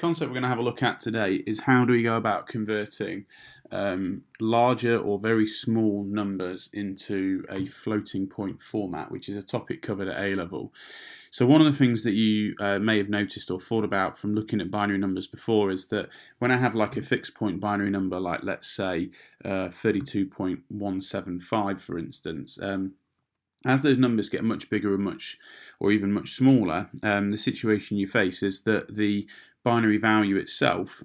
concept we're going to have a look at today is how do we go about converting larger or very small numbers into a floating point format, which is a topic covered at A level. So one of the things that you may have noticed or thought about from looking at binary numbers before is that when I have like a fixed point binary number, like let's say 32.175 for instance, as those numbers get much bigger and or even much smaller, the situation you face is that the binary value itself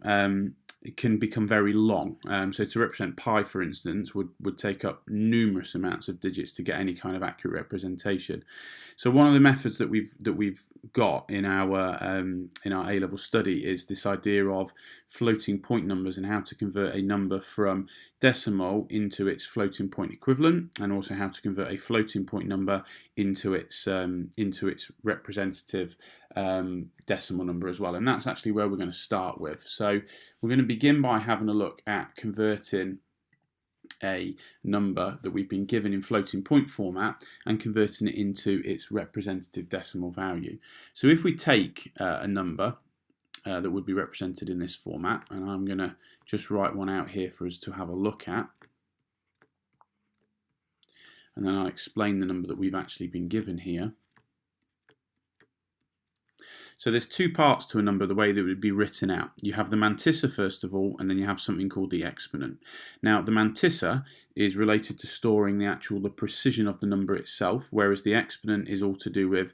it can become very long. So to represent pi, for instance, would take up numerous amounts of digits to get any kind of accurate representation. So one of the methods that we've got in our A-level study is this idea of floating point numbers and how to convert a number from decimal into its floating point equivalent, and also how to convert a floating point number into its representative decimal number as well. And that's actually where we're going to start with. So we're going to begin by having a look at converting a number that we've been given in floating point format and converting it into its representative decimal value. So if we take a number that would be represented in this format, and I'm going to just write one out here for us to have a look at, and then I'll explain the number that we've actually been given here. So there's two parts to a number the way that it would be written out. You have the mantissa first of all, and then you have something called the exponent. Now the mantissa is related to storing the precision of the number itself, whereas the exponent is all to do with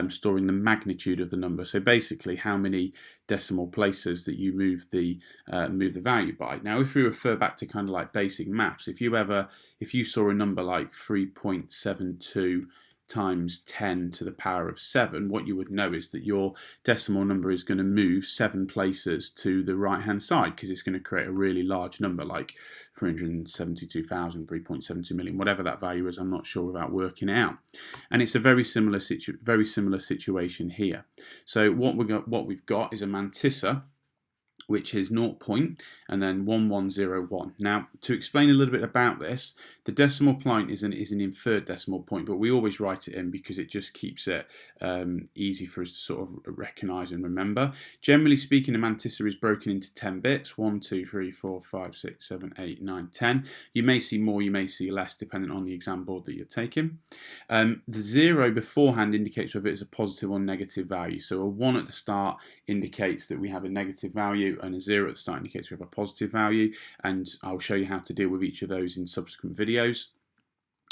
storing the magnitude of the number. So basically how many decimal places that you move the value by. Now if we refer back to kind of like basic maths, if you saw a number like 3.72 times 10 to the power of 7, what you would know is that your decimal number is going to move 7 places to the right hand side, because it's going to create a really large number like 372,000, 3.72 million, whatever that value is. I'm not sure without working it out. And it's a very similar situation here. So what we've got is a mantissa, which is 0 and then 1101. Now, to explain a little bit about this, the decimal point is an inferred decimal point, but we always write it in because it just keeps it easy for us to sort of recognize and remember. Generally speaking, a mantissa is broken into 10 bits, 1, 2, 3, 4, 5, 6, 7, 8, 9, 10. You may see more, you may see less, depending on the exam board that you're taking. The 0 beforehand indicates whether it's a positive or negative value. So a 1 at the start indicates that we have a negative value, and a 0 at the start indicates we have a positive value, and I'll show you how to deal with each of those in subsequent videos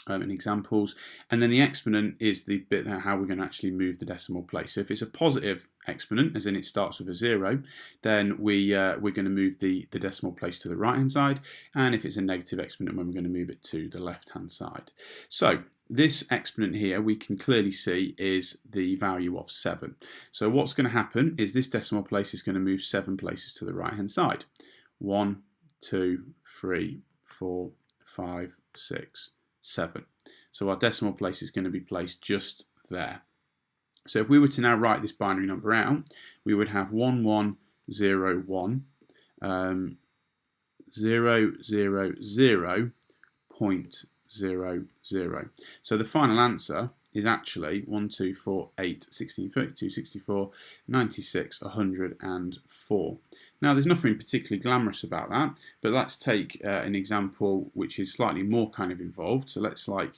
and examples. And then the exponent is the bit how we're going to actually move the decimal place. So if it's a positive exponent, as in it starts with a 0, then we're going to move the decimal place to the right hand side, and if it's a negative exponent, then we're going to move it to the left hand side. So this exponent here, we can clearly see, is the value of 7. So what's going to happen is this decimal place is going to move 7 places to the right hand side. 1, 2, 3, 4, 5, 6, 7. So our decimal place is going to be placed just there. So if we were to now write this binary number out, we would have 1101 000.00. So the final answer is actually 1, 2, 4, 8, 16, 32, 64, 96, 104. Now there's nothing particularly glamorous about that, but let's take an example which is slightly more kind of involved. So let's look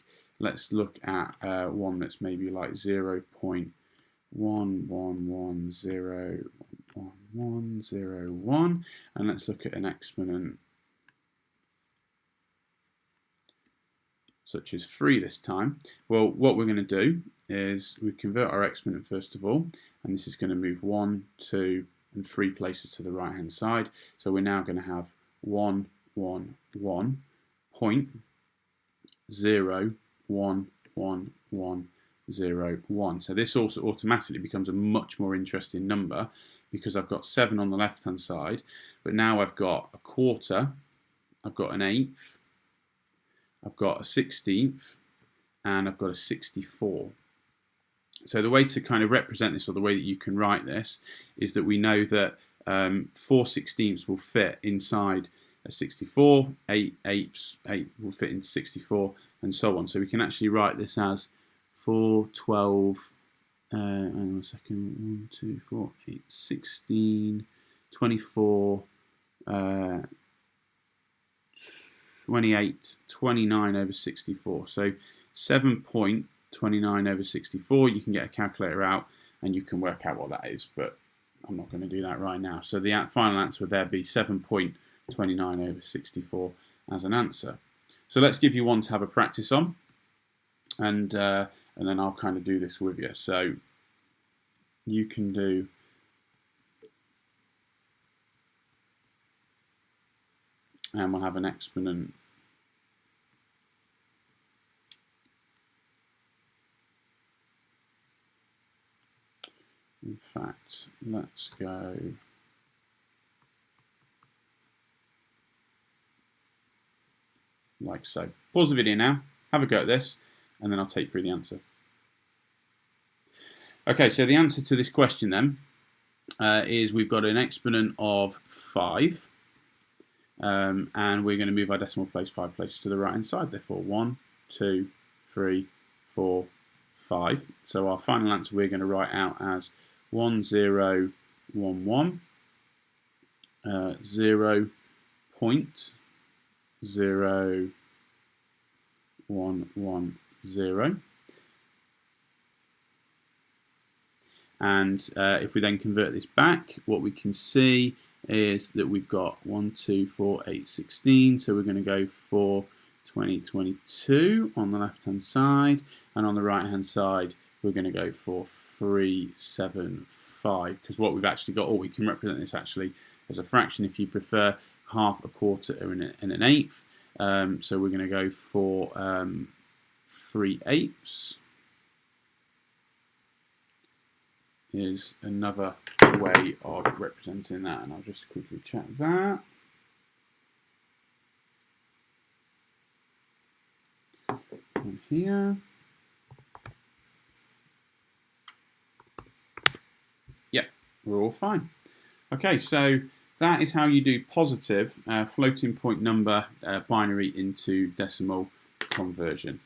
at one that's maybe like 0.11101101, and let's look at an exponent such as 3 this time. Well, what we're going to do is we convert our exponent first of all, and this is going to move 1, 2, and 3 places to the right hand side. So we're now going to have 111.01101. So this also automatically becomes a much more interesting number, because I've got 7 on the left hand side, but now I've got a quarter, I've got an eighth, I've got a 16th, and I've got a 64. So the way to kind of represent this, or the way that you can write this, is that we know that 4 16ths will fit inside a 64, 8 eighths, 8 will fit into 64, and so on. So we can actually write this as 4, 12, hang on a second, 1, 2, 4, 8, 16, 24, 28, 29 over 64. So 7.29 over 64, you can get a calculator out and you can work out what that is, but I'm not going to do that right now. So the final answer would there be 7.29 over 64 as an answer. So let's give you one to have a practice on, and then I'll kind of do this with you. So you can do and we'll have an exponent in fact, let's go like so. Pause the video now, have a go at this, and then I'll take you through the answer. Okay, so the answer to this question then is we've got an exponent of 5. And we're going to move our decimal place 5 places to the right hand side, therefore 1, 2, 3, 4, 5. So our final answer we're going to write out as 1011 0.0110. And if we then convert this back, what we can see is that we've got 1, 2, 4, 8, 16. So we're going to go for 2022 on the left hand side, and on the right hand side we're going to go for 375, because what we've actually got, or we can represent this actually as a fraction if you prefer, half, a quarter, and an eighth. So we're going to go for 3/8 is another way of representing that, and I'll just quickly check that. And here. Yep, we're all fine. Okay, so that is how you do positive floating point number binary into decimal conversion.